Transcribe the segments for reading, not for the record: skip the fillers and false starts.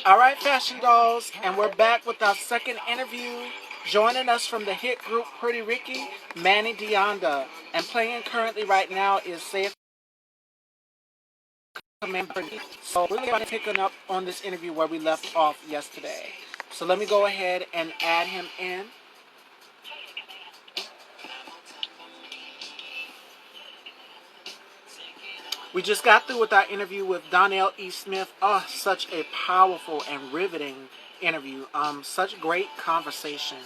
All right, Fashion Dolls, and we're back with our second interview. Joining us from the hit group Pretty Ricky, Manny Deanda. And playing currently right now is Say a Command. So we're really picking up on this interview where we left off yesterday. So let me go ahead and add him in. We just got through with our interview with Donnell E. Smith. Oh, such a powerful and riveting interview. Such great conversation.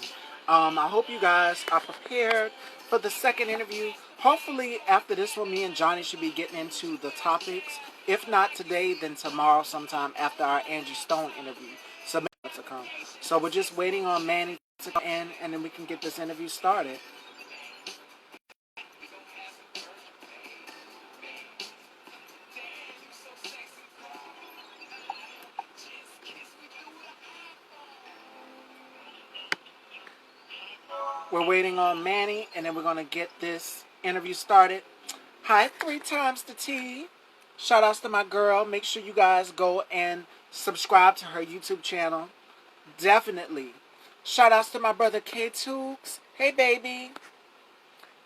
I hope you guys are prepared for the second interview. Hopefully, after this one, me and Johnny should be getting into the topics. If not today, then tomorrow sometime after our Angie Stone interview. So, to come. So we're just waiting on Manny to come in, and then we can get this interview started. We're waiting on Manny, and then we're going to get this interview started. Hi, 3 times the T. Shout outs to my girl. Make sure you guys go and subscribe to her YouTube channel. Definitely. Shout outs to my brother K Tooks. Hey, baby.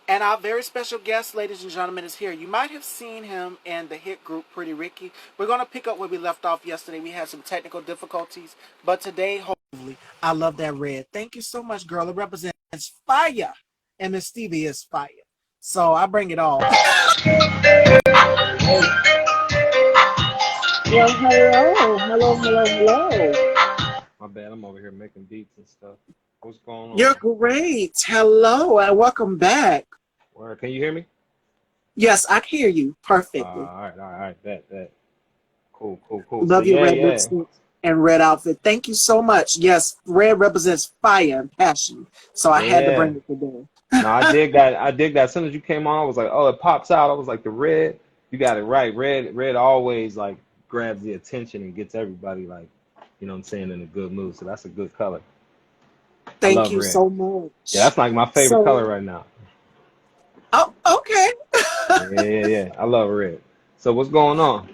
And our very special guest, ladies and gentlemen, is here. You might have seen him in the hit group Pretty Ricky. We're going to pick up where we left off yesterday. We had some technical difficulties. But today, hopefully, I love that red. Thank you so much, girl. It represents fire. And Miss Stevie is fire. So I bring it all. Well, hello. My bad, I'm over here making beats and stuff. What's going on? You're great. Hello and welcome back. Where can you hear me? Yes, I can hear you perfectly. All right, bet. Cool. Love your red lipstick and red outfit. Thank you so much. Yes, red represents fire and passion. So I had to bring it today. No, I dig that. As soon as you came on, I was like, oh, it pops out. I was like, the red, you got it right. Red always like grabs the attention and gets everybody like, you know what I'm saying, in a good mood. So that's a good color. Thank you so much. Yeah, that's like my favorite color right now. Oh, okay. Yeah. I love red. So what's going on?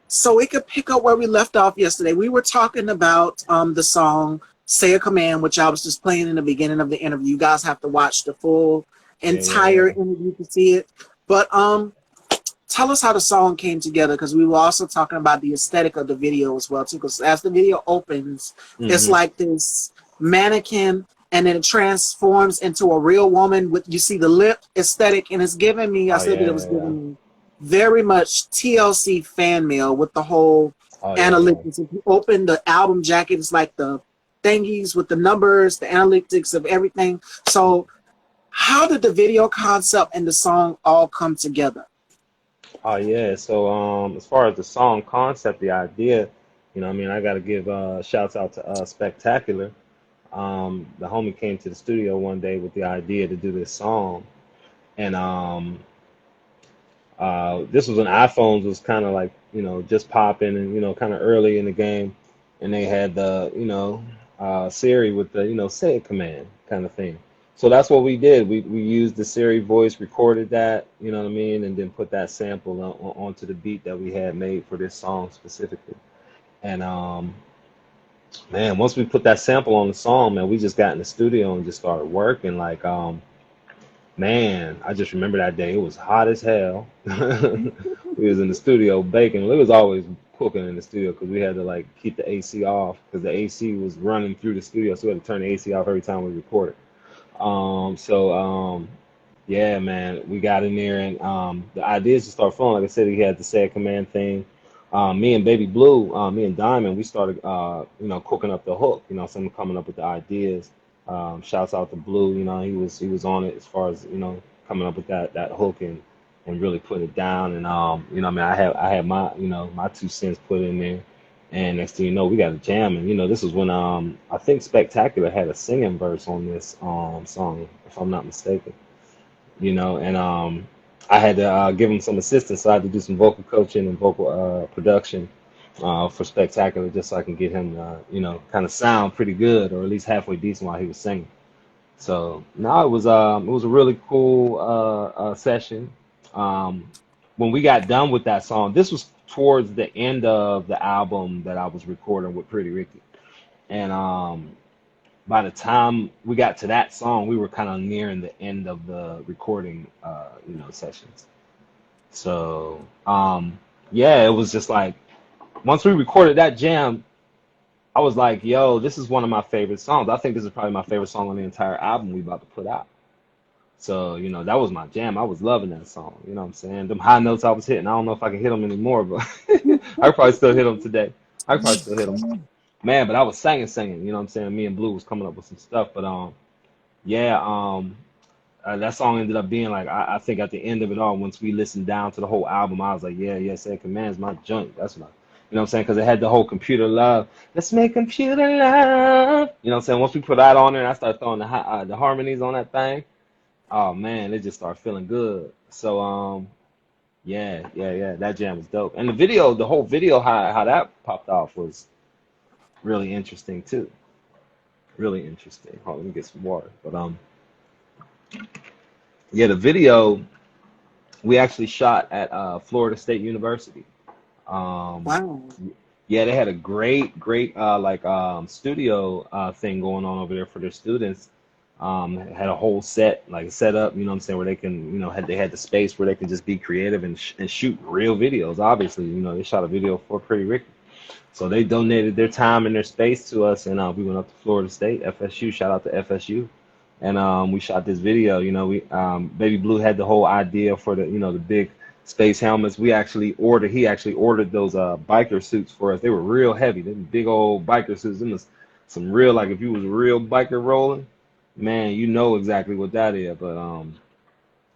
So we could pick up where we left off yesterday. We were talking about the song Say a Command, which I was just playing in the beginning of the interview. You guys have to watch the full entire interview to see it. But tell us how the song came together, because we were also talking about the aesthetic of the video as well too. Because as the video opens, it's like this mannequin, and then it transforms into a real woman. With, you see the lip aesthetic, and it's giving me. I said that it was giving me very much TLC fan mail with the whole analytics. If you open the album jacket, it's like the thingies with the numbers, the analytics of everything. So how did the video concept and the song all come together? Oh yeah, so as far as the song concept, the idea, you know, I mean, I got to give shouts out to Spectacular. The homie came to the studio one day with the idea to do this song, and this was when iPhones was kind of like, you know, just popping and, you know, kind of early in the game, and they had the, you know, Siri with the, you know, say a command kind of thing. So that's what we did. We used the Siri voice, recorded that, you know what I mean, and then put that sample onto the beat that we had made for this song specifically. And man, once we put that sample on the song, man, we just got in the studio and just started working. Like, man, I just remember that day. It was hot as hell. We was in the studio baking. It was always cooking in the studio because we had to like keep the AC off because the AC was running through the studio, so we had to turn the AC off every time we recorded. Yeah, man, we got in there and the ideas just start flowing. Like I said, he had the say a command thing. Me and Baby Blue, me and Diamond, we started, you know, cooking up the hook. You know, someone coming up with the ideas. Shouts out to Blue. You know, he was on it as far as, you know, coming up with that hook and really putting it down. And you know, I mean, I had my, you know, my 2 cents put in there. And next thing you know, we got a jam. And you know, this was when I think Spectacular had a singing verse on this song, if I'm not mistaken. You know, and I had to give him some assistance, so I had to do some vocal coaching and vocal production for Spectacular, just so I can get him, you know, kind of sound pretty good, or at least halfway decent while he was singing. So no, it was a really cool session. Um, when we got done with that song, this was towards the end of the album that I was recording with Pretty Ricky. And by the time we got to that song, we were kind of nearing the end of the recording, sessions. So, yeah, it was just like once we recorded that jam, I was like, yo, this is one of my favorite songs. I think this is probably my favorite song on the entire album we about to put out. So, that was my jam. I was loving that song. You know what I'm saying? Them high notes I was hitting, I don't know if I can hit them anymore, but I could probably still hit them today. I could probably still hit them. Man, but I was singing, you know what I'm saying? Me and Blue was coming up with some stuff, but yeah, that song ended up being like, I think at the end of it all, once we listened down to the whole album, I was like, yeah, Say Command's my joint. That's what you know what I'm saying? Because it had the whole computer love. Let's make computer love. You know what I'm saying? Once we put that on there and I started throwing the harmonies on that thing, oh man, it just started feeling good. So yeah, that jam was dope. And the whole video, how that popped off was really interesting too. Really interesting. Hold on, let me get some water. But yeah, the video we actually shot at Florida State University. Wow. Yeah, they had a great studio thing going on over there for their students. Had a whole set up, you know what I'm saying, where they can, they had the space where they can just be creative and shoot real videos. Obviously, they shot a video for Pretty Ricky. So they donated their time and their space to us, and we went up to Florida State, FSU. Shout out to FSU, and we shot this video. We Baby Blue had the whole idea for the big space helmets. He actually ordered those biker suits for us. They were real heavy. Them big old biker suits. Them was some real, like if you was a real biker rolling, man, you know exactly what that is. But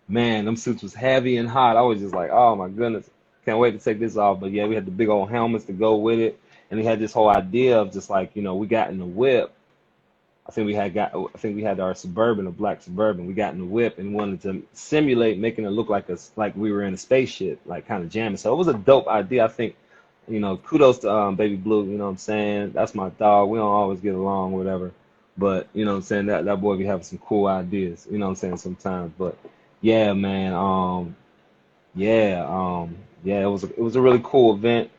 man, them suits was heavy and hot. I was just like, oh my goodness, can't wait to take this off. But yeah, we had the big old helmets to go with it. And he had this whole idea of just like, we got in the whip. I think we had our Suburban, a black Suburban. We got in the whip and wanted to simulate making it look like we were in a spaceship, like kind of jamming. So it was a dope idea. I think, kudos to Baby Blue, you know what I'm saying? That's my dog. We don't always get along, whatever. But, you know what I'm saying, that boy be having some cool ideas, you know what I'm saying, sometimes. But yeah, man, yeah, it was a really cool event.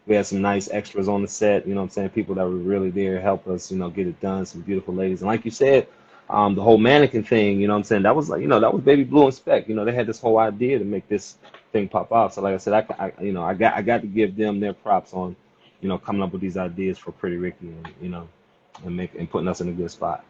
We had some nice extras on the set, you know what I'm saying? People that were really there to help us, get it done. Some beautiful ladies. And like you said, the whole mannequin thing, you know what I'm saying? That was like, that was Baby Blue and Spec. They had this whole idea to make this thing pop off. So like I said, I got to give them their props on, coming up with these ideas for Pretty Ricky and, and putting us in a good spot.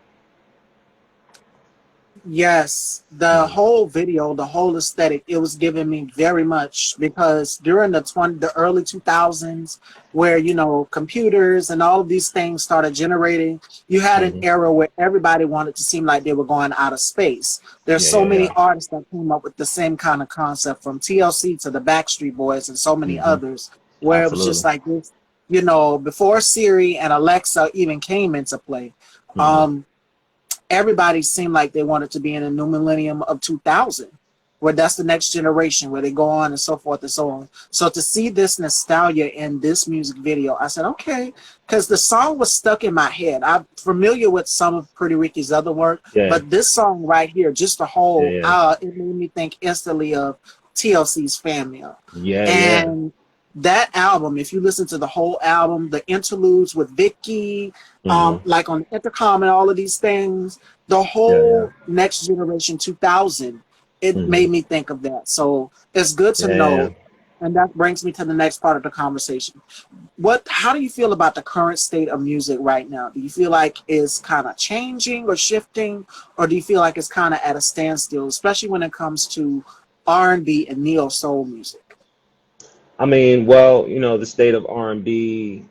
Yes, the whole video, the whole aesthetic, it was giving me very much, because during the early 2000s, where computers and all of these things started generating, you had an era where everybody wanted to seem like they were going out of space. There's so many artists that came up with the same kind of concept, from TLC to the Backstreet Boys and so many others, where it was just like this, before Siri and Alexa even came into play. Everybody seemed like they wanted to be in a new millennium of 2000, where that's the next generation, where they go on and so forth and so on. So to see this nostalgia in this music video, I said, okay, because the song was stuck in my head. I'm familiar with some of Pretty Ricky's other work, but this song right here, just the whole, it made me think instantly of TLC's Family. And that album, if you listen to the whole album, the interludes with Vicky, like on Intercom and all of these things, the whole Next Generation 2000, it made me think of that. So it's good to know. And that brings me to the next part of the conversation. How do you feel about the current state of music right now? Do you feel like it's kind of changing or shifting, or do you feel like it's kind of at a standstill, especially when it comes to R&B and neo-soul music? I mean, well, the state of R&B,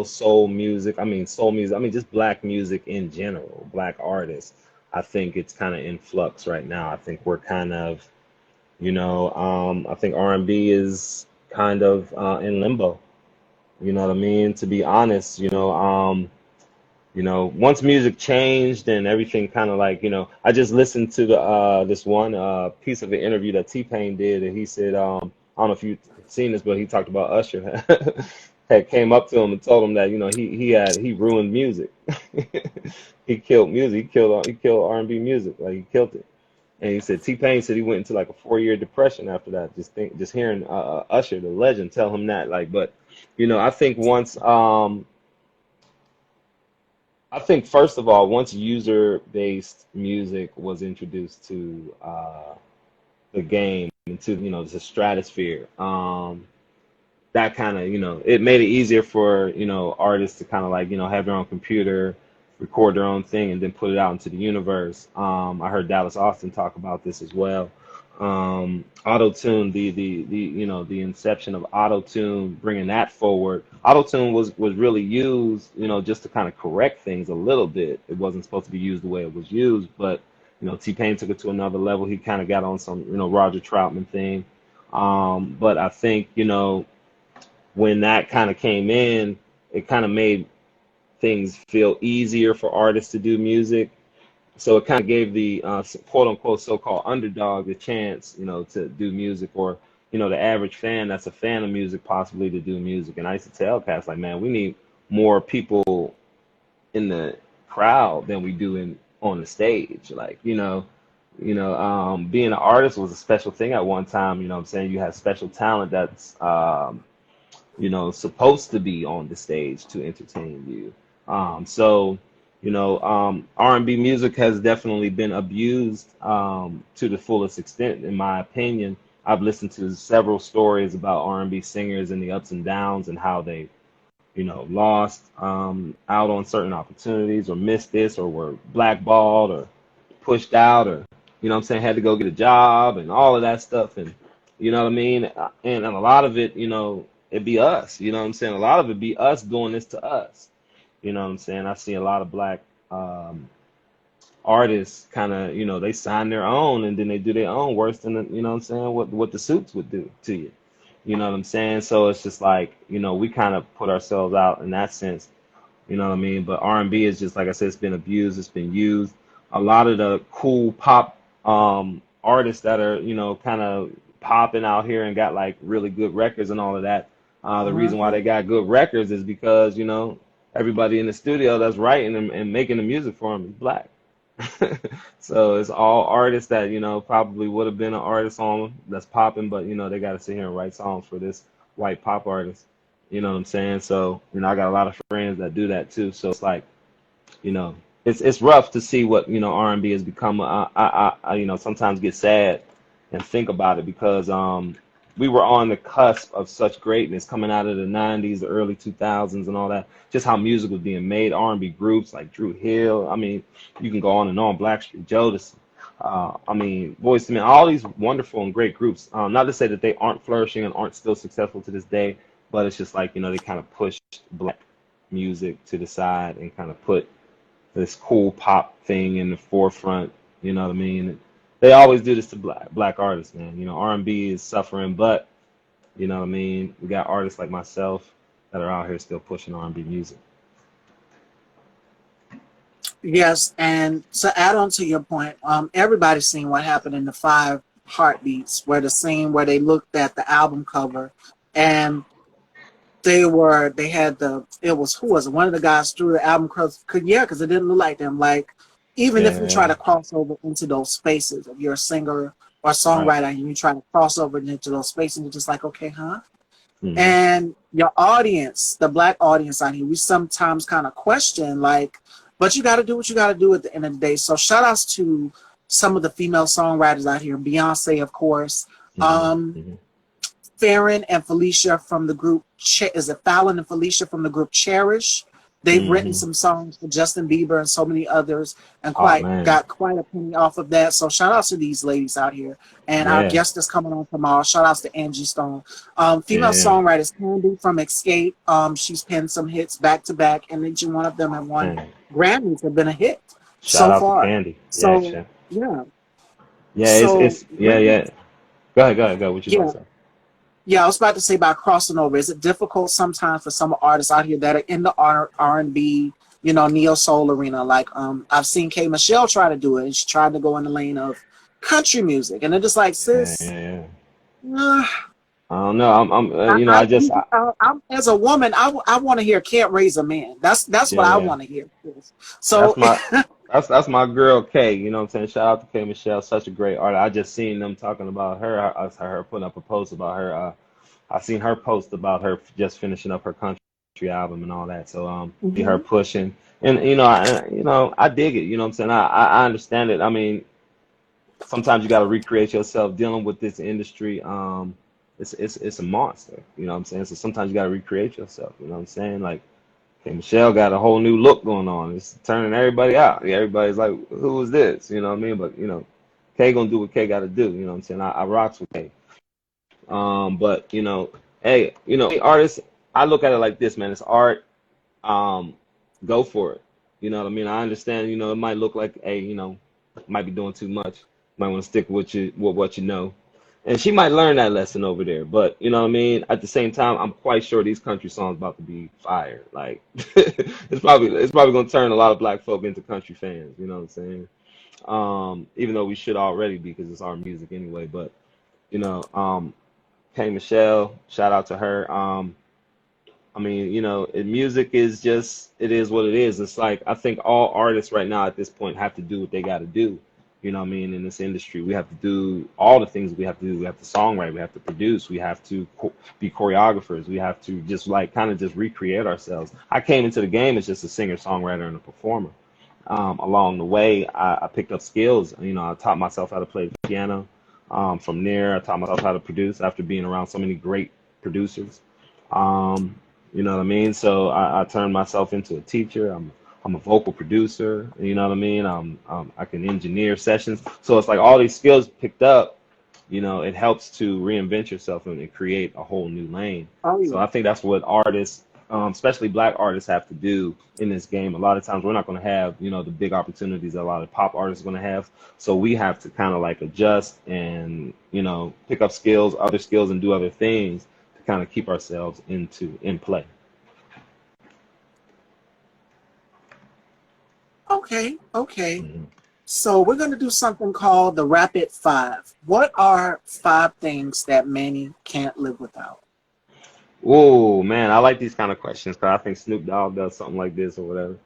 soul music, soul music, just black music in general, black artists, I think it's kind of in flux right now. I think we're kind of, I think R&B is kind of in limbo, you know what I mean? To be honest, once music changed and everything kind of like, I just listened to this one piece of an interview that T-Pain did, and he said, I don't know if you've seen this, but he talked about Usher had came up to him and told him that he ruined music. He killed music. He killed R&B music. Like, he killed it. And he said T-Pain said he went into like a 4-year depression after that. Just hearing Usher, the legend, tell him that. Like, but I think I think first of all, once user-based music was introduced to the game into the stratosphere, that kind of it made it easier for artists to kind of like have their own computer, record their own thing, and then put it out into the universe. I heard Dallas Austin talk about this as well. Auto tune, the inception of auto tune, bringing that forward. Auto tune was really used just to kind of correct things a little bit. It wasn't supposed to be used the way it was used, but T-Pain took it to another level. He kind of got on some Roger Troutman thing. But I think when that kind of came in, it kind of made things feel easier for artists to do music. So it kind of gave the quote unquote so-called underdog a chance, to do music, or the average fan that's a fan of music possibly to do music. And I used to tell cats like, man, we need more people in the crowd than we do in on the stage. Like, being an artist was a special thing at one time. You know what I'm saying? You have special talent that's supposed to be on the stage to entertain you. R&B music has definitely been abused to the fullest extent, in my opinion. I've listened to several stories about R&B singers and the ups and downs and how they, lost out on certain opportunities, or missed this, or were blackballed, or pushed out, or, had to go get a job and all of that stuff. And, you know what I mean? And a lot of it, it be us, A lot of it be us doing this to us. I see a lot of black artists kind of, they sign their own and then they do their own worse than, what the suits would do to you. So it's just like, we kind of put ourselves out in that sense, But R&B is just, like I said, it's been abused, it's been used. A lot of the cool pop artists that are, kind of popping out here and got like really good records and all of that. The reason why they got good records is because, everybody in the studio that's writing and making the music for them is black. So it's all artists that, probably would have been an artist on that's popping, but, they got to sit here and write songs for this white pop artist. You know what I'm saying? So, I got a lot of friends that do that too. So it's like, it's rough to see what, R&B has become. I sometimes get sad and think about it because, we were on the cusp of such greatness coming out of the 90s, the early 2000s and all that, just how music was being made, R&B groups like Drew Hill. I mean, you can go on and on, Blackstreet Jodeci. Boyz II Men, all these wonderful and great groups. Not to say that they aren't flourishing and aren't still successful to this day, but it's just like, they kind of pushed black music to the side and kind of put this cool pop thing in the forefront, you know what I mean? They always do this to black artists, man. R&B is suffering, but you know what I mean? We got artists like myself that are out here still pushing R&B music. Yes, and to add on to your point, everybody's seen what happened in the 5 Heartbeats, where the scene where they looked at the album cover and it was, who was it? One of the guys threw the album cover, because it didn't look like them. Like, even if you try to cross over into those spaces, if you're a singer or songwriter and you try to cross over into those spaces, you're just like, okay, huh? Mm-hmm. And your audience, the black audience out here, we sometimes kind of question, like, but you got to do what you got to do at the end of the day. So shout outs to some of the female songwriters out here. Beyonce, of course. Farron and Felicia from the group, is it Fallon and Felicia from the group Cherish? They've written some songs for Justin Bieber and so many others, and got quite a penny off of that. So shout outs to these ladies out here. And our guest is coming on tomorrow. Shout outs to Angie Stone. Female songwriters, Candy from Escape. She's penned some hits back to back, and each one of them have won Grammys, have been a hit Shout out far. to Candy. So Go ahead. What you gonna say? Yeah, I was about to say about crossing over. Is it difficult sometimes for some artists out here that are in the R&B, neo soul arena? Like, I've seen K. Michelle try to do it, and she tried to go in the lane of country music, and they're just like, sis. I don't know. I'm as a woman, I want to hear "Can't Raise a Man." That's what I want to hear. So That's my girl Kay. You know what I'm saying? Shout out to Kay Michelle, such a great artist. I just seen them talking about her. I saw her putting up a post about her. I seen her post about her just finishing up her country album and all that. So see her Hmm. pushing, and I dig it. You know what I'm saying? I understand it. I mean, sometimes you got to recreate yourself dealing with this industry. It's a monster. You know what I'm saying? So sometimes you got to recreate yourself. You know what I'm saying? Like, okay, Michelle got a whole new look going on. It's turning everybody out. Yeah, everybody's like, who is this? You know what I mean? But Kay gonna do what Kay got to do. You know what I'm saying? I rocks with Kay. But hey, artists. I look at it like this, man. It's art. Um, go for it. You know what I mean? I understand. It might look like, hey, might be doing too much. Might want to stick with what you know. And she might learn that lesson over there. But you know what I mean? At the same time, I'm quite sure these country songs about to be fire. Like it's probably gonna turn a lot of black folk into country fans. You know what I'm saying? Even though we should already be because it's our music anyway. But you know, um, K Michelle, shout out to her. I mean, music is just, it is what it is. It's like, I think all artists right now at this point have to do what they got to do. You know what I mean? In this industry, we have to do all the things we have to do. We have to songwrite, we have to produce, we have to be choreographers, we have to just like kind of just recreate ourselves. I came into the game as just a singer, songwriter, and a performer. Along the way, I picked up skills. I taught myself how to play piano. From there, I taught myself how to produce after being around so many great producers. Um, you know what I mean? So I turned myself into a teacher. I'm a vocal producer. You know what I mean? I can engineer sessions. So it's like all these skills picked up. It helps to reinvent yourself and create a whole new lane. Oh So yeah. I think that's what artists, especially black artists, have to do in this game. A lot of times we're not going to have, the big opportunities that a lot of pop artists are going to have. So we have to kind of like adjust and, pick up other skills, and do other things to kind of keep ourselves in play. Okay. Okay. Mhm. So we're gonna do something called the Rapid Five. What are five things that Manny can't live without? Oh man, I like these kind of questions because I think Snoop Dogg does something like this or whatever.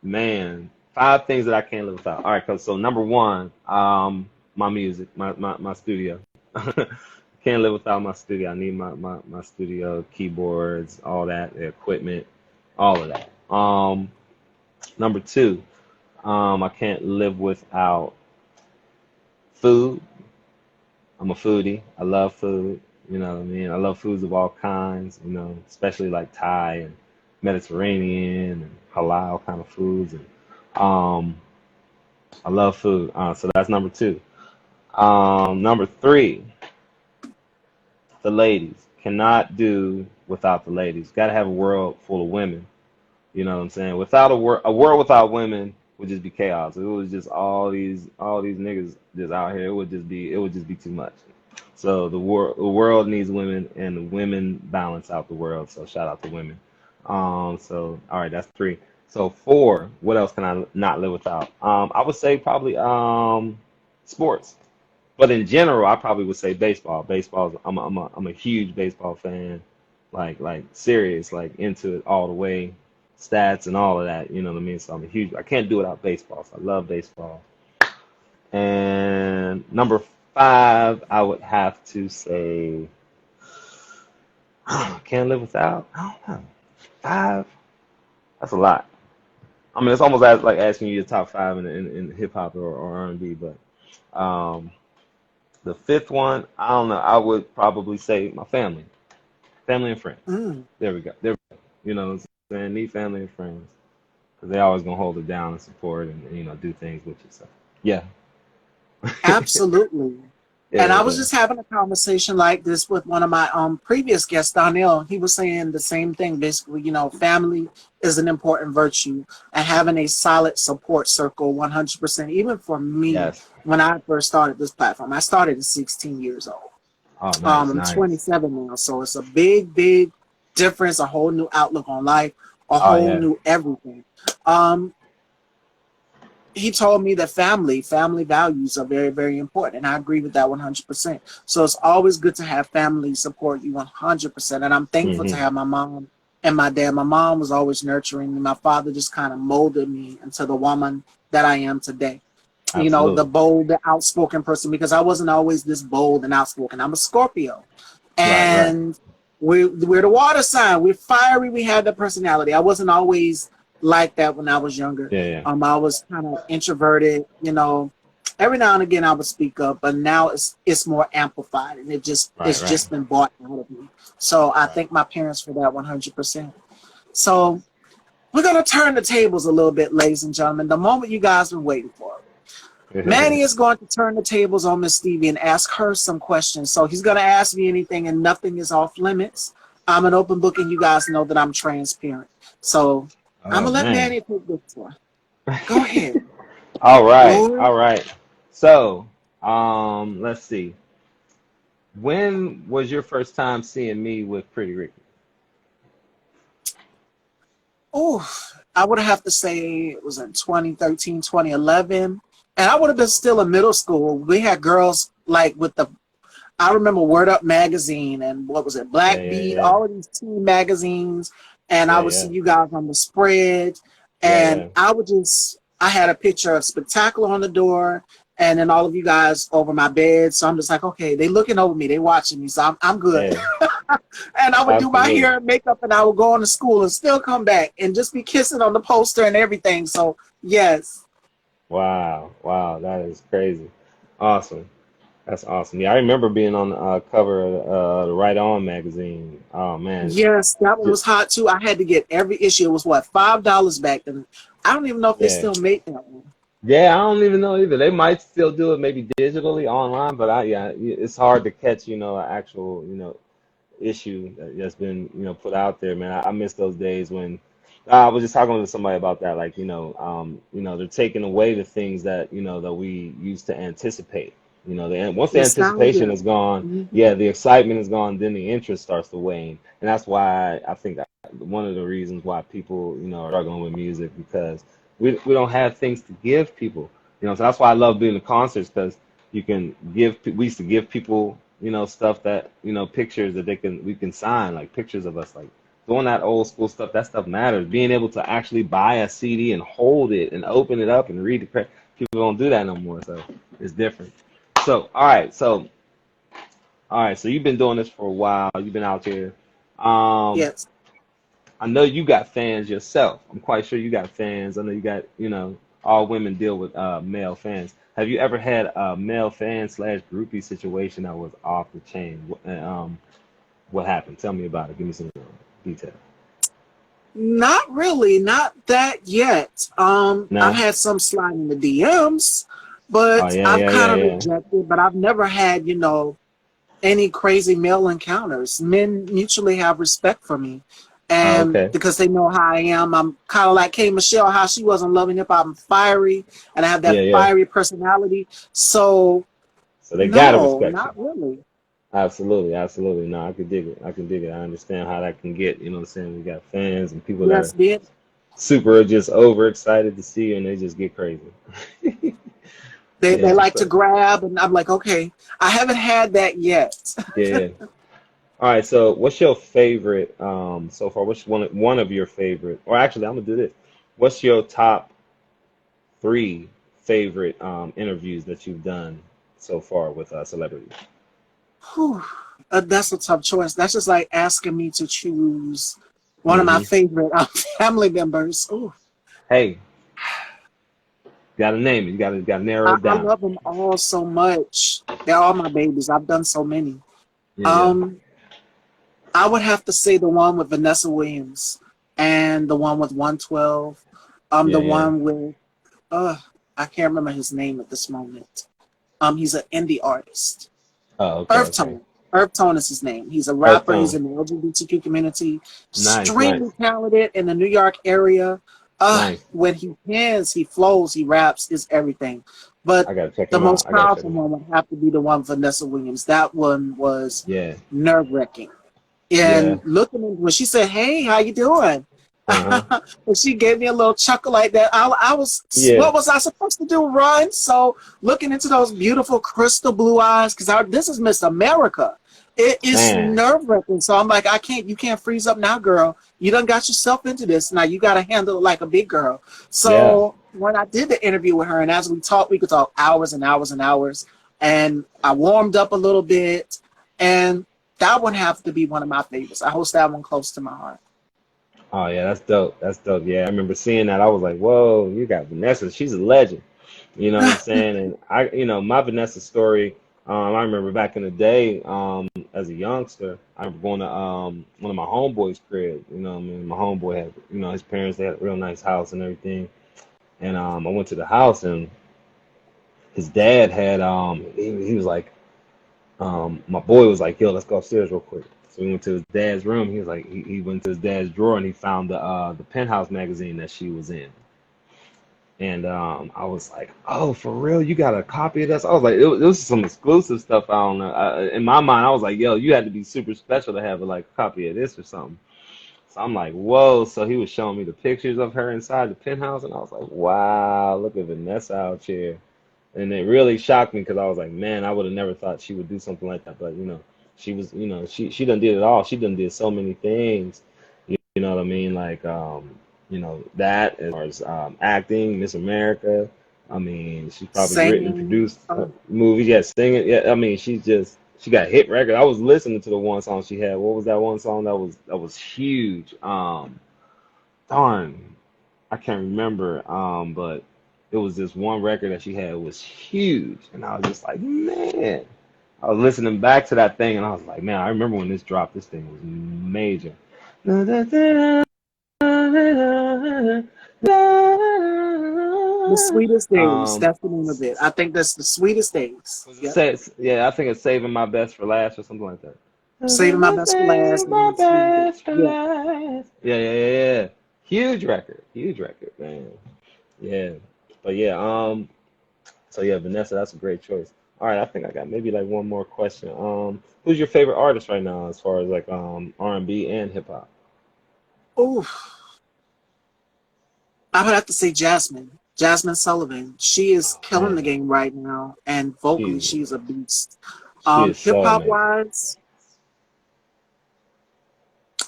Man, five things that I can't live without. All right, so number one, my music, my studio. Can't live without my studio. I need my studio, keyboards, all that, the equipment, all of that. Number two, I can't live without food. I'm a foodie. I love food. You know what I mean? I love foods of all kinds, especially like Thai and Mediterranean and halal kind of foods. And um, I love food. So that's number two. Number three, the ladies. Cannot do without the ladies. Got to have a world full of women. You know what I'm saying? Without a world without women would just be chaos. It was just all these niggas just out here. It would just be too much. So the world needs women, and the women balance out the world. So shout out to women. So all right, that's three. So four, what else can I not live without? I would say probably sports. But in general, I probably would say baseball. Baseball, I'm a huge baseball fan, like serious, like into it all the way, stats and all of that. You know what I mean? So I can't do it without baseball. So I love baseball. And number five, I would have to say, can't live without. I don't know. Five, that's a lot. I mean, it's almost like asking you your top five in hip hop or R&B, but um, the fifth one, I don't know. I would probably say my family and friends. Mm, There we go. There we go. You know what I'm saying? Need family and friends because they always gonna hold it down and support and do things with you. So yeah, absolutely. And yeah, I was yeah. just having a conversation like this with one of my previous guests, Donnell. He was saying the same thing. Basically, family is an important virtue, and having a solid support circle, 100%. Even for me, Yes. when I first started this platform, I started at 16 years old. Oh, nice, I'm nice. 27 now, so it's a big, big difference. A whole new outlook on life, a Oh whole yeah. new everything. Um, he told me that family values are very, very important, and I agree with that 100%. So it's always good to have family support you 100%, and I'm thankful to Hmm. have my mom and my dad. My mom was always nurturing me. My father just kind of molded me into the woman that I am today. You know, the Absolutely. bold, the outspoken person, because I wasn't always this bold and outspoken. I'm a Scorpio. Right, right. And we're the water sign. We're fiery. We have the personality. I wasn't always like that when I was younger. Yeah, yeah. I was kind of introverted, you know. Every now and again I would speak up, but now it's more amplified, and Right, it's right. just been bought out of me. So I Right. thank my parents for that 100%. So we're gonna turn the tables a little bit, ladies and gentlemen. The moment you guys been waiting for. Manny is going to turn the tables on Miss Stevie and ask her some questions. So he's going to ask me anything, and nothing is off limits. I'm an open book, and you guys know that I'm transparent. So I'm Oh going to let man. Manny take this one. Go ahead. All right, Lord. all right. So, let's see. When was your first time seeing me with Pretty Ricky? Oh, I would have to say it was in 2013, 2011. And I would have been still in middle school. We had girls like with I remember Word Up magazine and what was it, Yeah, Black yeah, Beat, yeah, all of these teen magazines, and I yeah, would yeah, see you guys on the spread, yeah, and yeah. I had a picture of Spectacular on the door, and then all of you guys over my bed. So I'm just like, okay, they looking over me, they watching me, so I'm good. Yeah, And I would do my absolutely. hair and makeup, and I would go on to school and still come back and just be kissing on the poster and everything. So yes, Wow, wow, that is crazy. Awesome. That's awesome. Yeah, I remember being on the cover of the Right On magazine. Oh man. yes, that one J- was hot too. I had to get every issue. It was what, $5 back then. I don't even know if they Yeah. still make that one. Yeah, I don't even know either. They might still do it maybe digitally online, but yeah, it's hard to catch, an actual, issue that's been put out there, man. I miss those days when I was just talking to somebody about that, like they're taking away the things that that we used to anticipate. Once the anticipation Nostalgia. is gone, Hmm. yeah, the excitement is gone, then the interest starts to wane, and that's why I think one of the reasons why people are struggling with music, because we don't have things to give people. So that's why I love being to concerts, because you can we used to give people stuff that pictures that we can sign, like pictures of us, like doing that old school stuff. That stuff matters. Being able to actually buy a CD and hold it and open it up and read people don't do that no more, so it's different. So all right, so you've been doing this for a while. You've been out here. um Yes. I know you got fans yourself. I'm quite sure you got fans. I know you got, all women deal with male fans. Have you ever had a male fan slash groupie situation that was off the chain? What happened? Tell me about it. Give me some detail. Not really, not that yet. I've No? had some slide in the DMs, Oh, but yeah, I've yeah, yeah, kind of yeah. rejected. But I've never had, any crazy male encounters. Men mutually have respect for me. Oh, And okay. because they know how I am, I'm kind of like K. Michelle, how she was on Loving Hip Hop. I'm fiery, and I have Yeah, that yeah. fiery personality. So, So they gotta no, respect you. not really. Absolutely, absolutely. No, I can dig it. I can dig it. I understand how that can get, you know what I'm saying? We got fans and people that Yes, are being super just overexcited to see you and they just get crazy. they Yeah, like to so grab, and I'm like, okay, I haven't had that yet. yeah, yeah. All right, so what's your favorite so far? What's one of your favorite? Or actually, I'm gonna do this. What's your top three favorite interviews that you've done so far with celebrities? Whew, that's a tough choice. That's just like asking me to choose one of my Hmm. favorite family members. Ooh, Hey, gotta name it. You gotta narrow it I down. love them all so much. They're all my babies. I've done so many. Yeah, yeah, Um, I would have to say the one with Vanessa Williams and the one with 112. yeah, The yeah. one with uh, I can't remember his name at this moment. He's an indie artist. Oh, okay, Earth okay. Tone. Earth Tone is his name. He's a Earth rapper. He's Tone. in the LGBTQ community. Nice, Extremely nice, talented in the New York area. nice. When he pins, he flows, he raps, is everything. But I gotta check the him out. most I gotta check powerful him out. one would have to be the one with Vanessa Williams. That one was Yeah, nerve wracking. yeah. And looking when she said, "Hey, how you doing?" Uh-huh. And she gave me a little chuckle like that. I was, Yeah. what was I supposed to do? Run? So looking into those beautiful crystal blue eyes, because this is Miss America, It is Man, nerve-wracking. So I'm like, you can't freeze up now, girl. You done got yourself into this. Now you got to handle it like a big girl. yeah. So when I did the interview with her, and as we talked, we could talk hours and hours and hours. And I warmed up a little bit. And that one have to be one of my favorites. I hold that one close to my heart. Oh yeah, that's dope. That's dope. Yeah, I remember seeing that. I was like, whoa, you got Vanessa. She's a legend. You know what I'm saying? And my Vanessa story. I remember back in the day, as a youngster, I remember going to one of my homeboys' crib. You know, what I mean, my homeboy had, his parents, they had a real nice house and everything. And I went to the house, and his dad had he was like, my boy was like, yo, let's go upstairs real quick. So we went to his dad's room. He was like, he went to his dad's drawer and he found the Penthouse magazine that she was in. And I was like, oh, for real? You got a copy of this? I was like, it was some exclusive stuff. I don't know. In my mind, I was like, yo, you had to be super special to have like a copy of this or something. So I'm like, whoa. So he was showing me the pictures of her inside the penthouse, and I was like, wow, look at Vanessa out here. And it really shocked me because I was like, man, I would have never thought she would do something like that. But she was, she done did it all. She done did so many things. You know what I mean? Like, that as far as acting, Miss America. I mean, she's probably written and Singing. produced movies. Yeah, singing. Yeah, I mean, she got hit record. I was listening to the one song she had. What was that one song that was huge? Darn, I can't remember. But it was this one record that she had. It was huge, and I was just like, man. I was listening back to that thing, and I was like, man, I remember when this dropped. This thing was major. The Sweetest Days. Um, That's the name of it. I think that's The Sweetest Days. was it Yep. yeah, I think it's saving my best for last or something like that. Saving My Best for Last. Saving And my The Sweetest Days. best for Yeah. last. Yeah. Huge record, man. Yeah, but yeah, so yeah, Vanessa, that's a great choice. All right, I think I got maybe like one more question. Who's your favorite artist right now, as far as like R&B and hip hop? Ooh, I would have to say Jasmine. Jasmine Sullivan. She is Oh killing the man, game right now, and vocally, she's she's a beast. she is Hip so hop amazing. wise,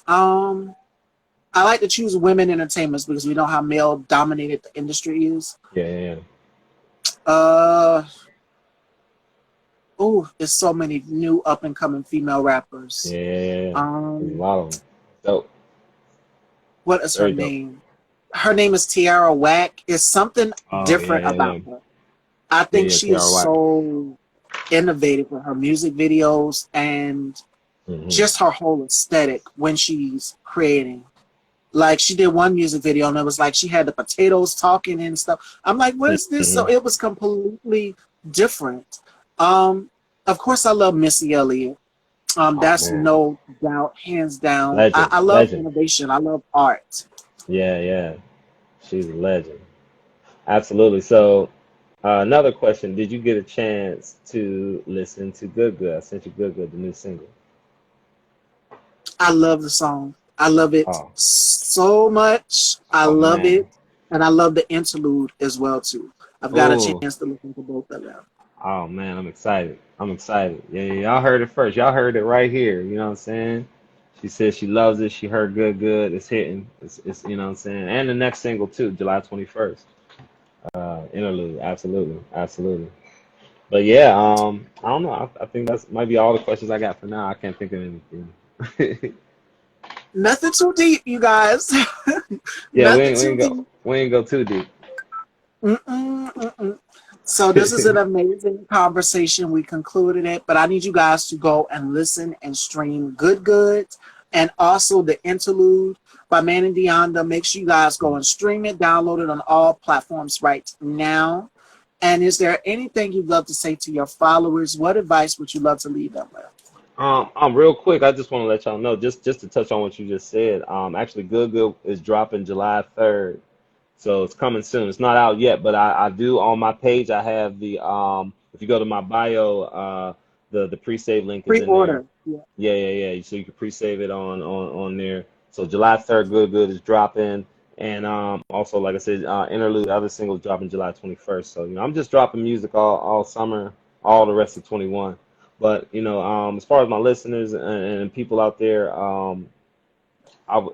um, I like to choose women entertainers because we know how male dominated the industry is. Yeah. Uh, there's so many new up and coming female rappers. Yeah. There's a Um, lot of them. Dope. what is her Very dope. name? Her name is Tiara Whack. It's something Oh different about yeah. her. I think she is T.R. White. so innovative with her music videos and Hmm. just her whole aesthetic when she's creating. Like she did one music video and it was like she had the potatoes talking and stuff. I'm like, what is this? Hmm. So it was completely different. Um, of course, I love Missy Elliott. Oh That's man, no doubt, hands down. legend, I love legend. innovation. I love art. Yeah. She's a legend. Absolutely. So, another question: did you get a chance to listen to Good Good? I sent you Good Good, the new single. I love the song. I love it Oh, so much. I oh love it. man. And I love the interlude as well too. I've got a Oh, chance to listen to both of them. oh man, I'm excited. I'm excited. Yeah, y'all heard it first. Y'all heard it right here. You know what I'm saying? She said she loves it. She heard Good Good. It's hitting. It's you know what I'm saying? And the next single too, July 21st. Interlude. Absolutely. But yeah, I don't know. I think that's might be all the questions I got for now. I can't think of anything. Nothing too deep, you guys. Yeah, we Nothing ain't, we too ain't go deep. we ain't go too deep. Mm-mm. So this is an amazing conversation. We concluded it, but I need you guys to go and listen and stream Good Good and also the interlude by Manny and Deanda. Make sure you guys go and stream it, download it on all platforms right now. And is there anything you'd love to say to your followers? What advice would you love to leave them with? Real quick, I just want to let y'all know, just to touch on what you just said. Actually, Good Good is dropping July 3rd. So it's coming soon. It's not out yet, but I do on my page. I have the if you go to my bio, the pre-save link is in there. Pre-order. Yeah. Yeah. So you can pre-save it on there. So July 3rd, Good is dropping, and also like I said, interlude other singles dropping July 21st. So I'm just dropping music all summer, all the rest of 21. But as far as my listeners and people out there,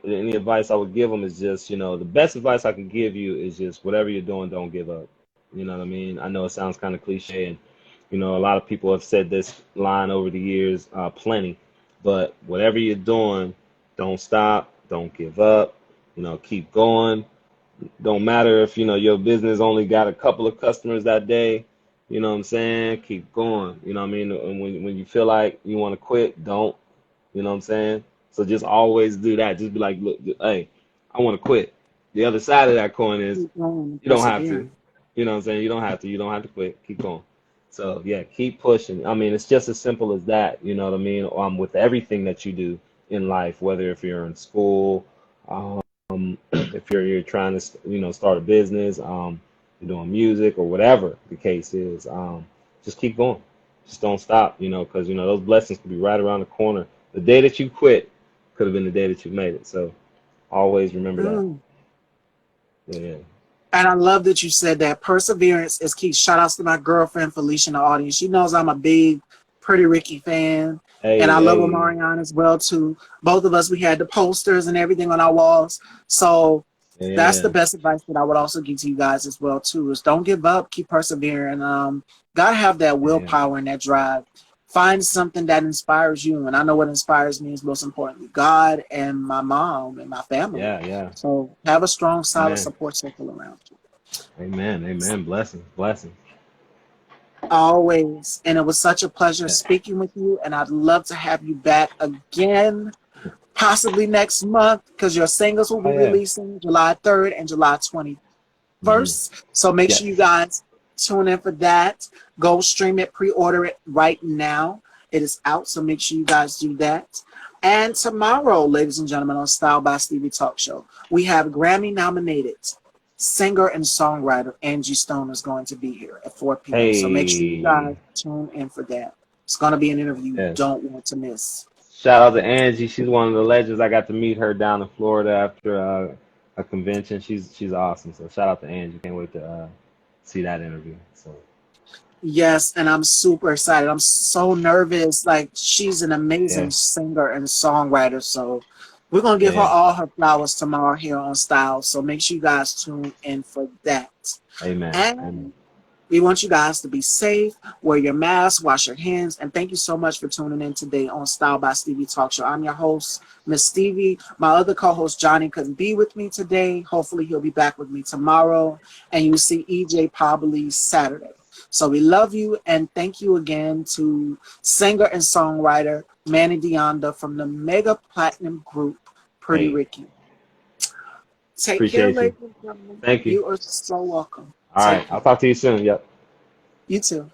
any advice I would give them is just, the best advice I can give you is just whatever you're doing, don't give up. You know what I mean? I know it sounds kind of cliche, and a lot of people have said this line over the years, plenty. But whatever you're doing, don't stop, don't give up. Keep going. Don't matter if your business only got a couple of customers that day. You know what I'm saying? Keep going. You know what I mean? And when you feel like you want to quit, don't. You know what I'm saying? So just always do that. Just be like, look, hey, I want to quit. The other side of that coin is Keep going, you don't have to. persevering. You know what I'm saying? You don't have to. You don't have to quit. Keep going. So yeah, keep pushing. I mean, it's just as simple as that. You know what I mean? With everything that you do in life, whether if you're in school, if you're trying to start a business, you're doing music or whatever the case is, just keep going. Just don't stop. Because those blessings could be right around the corner. The day that you quit could have been the day that you made it. So always remember that. Mm. Yeah. And I love that you said that. Perseverance is key. Shout outs to my girlfriend, Felicia, in the audience. She knows I'm a big Pretty Ricky fan. And Hey, I love hey. Omarion as well, too. Both of us, we had the posters and everything on our walls. So that's the Yeah. best advice that I would also give to you guys as well, too, is don't give up. Keep persevering. Gotta have that Yeah. willpower and that drive. Find something that inspires you. And I know what inspires me is most importantly God and my mom and my family. Yeah. Yeah. So have a strong, solid Amen. support circle around you. Amen. Amen. Blessings. Blessings. Always. And it was such a pleasure Yeah. speaking with you. And I'd love to have you back again, possibly next month, because your singles will Oh be yeah. releasing July 3rd and July 21st. Hmm. So make sure you Yes. guys tune in for that. Go stream it, pre-order it right now. It is out, so make sure you guys do that. And tomorrow, ladies and gentlemen, on Style by Stevie Talk Show, we have Grammy-nominated singer and songwriter Angie Stone is going to be here at 4 p.m. So make sure you Hey. guys tune in for that. It's going to be an interview you Yes. don't want to miss. Shout out to Angie. She's one of the legends. I got to meet her down in Florida after a convention. She's awesome. So shout out to Angie. Can't wait to see that interview. So Yes, and I'm super excited. I'm so nervous. Like, she's an amazing yeah. singer and songwriter. So we're going to give her Yeah. all her flowers tomorrow here on Style. So make sure you guys tune in for that. Amen. Amen. And we want you guys to be safe, wear your mask, wash your hands, and thank you so much for tuning in today on Style by Stevie Talk Show. I'm your host, Miss Stevie. My other co-host, Johnny, couldn't be with me today. Hopefully, he'll be back with me tomorrow, and you'll see EJ probably Saturday. So we love you, and thank you again to singer and songwriter Manny Deanda from the mega platinum group Pretty Hey, Ricky. Take care, appreciate you. ladies and gentlemen. Thank you. You are so welcome. All Take right. I'll care. talk to you soon. Yep. You too.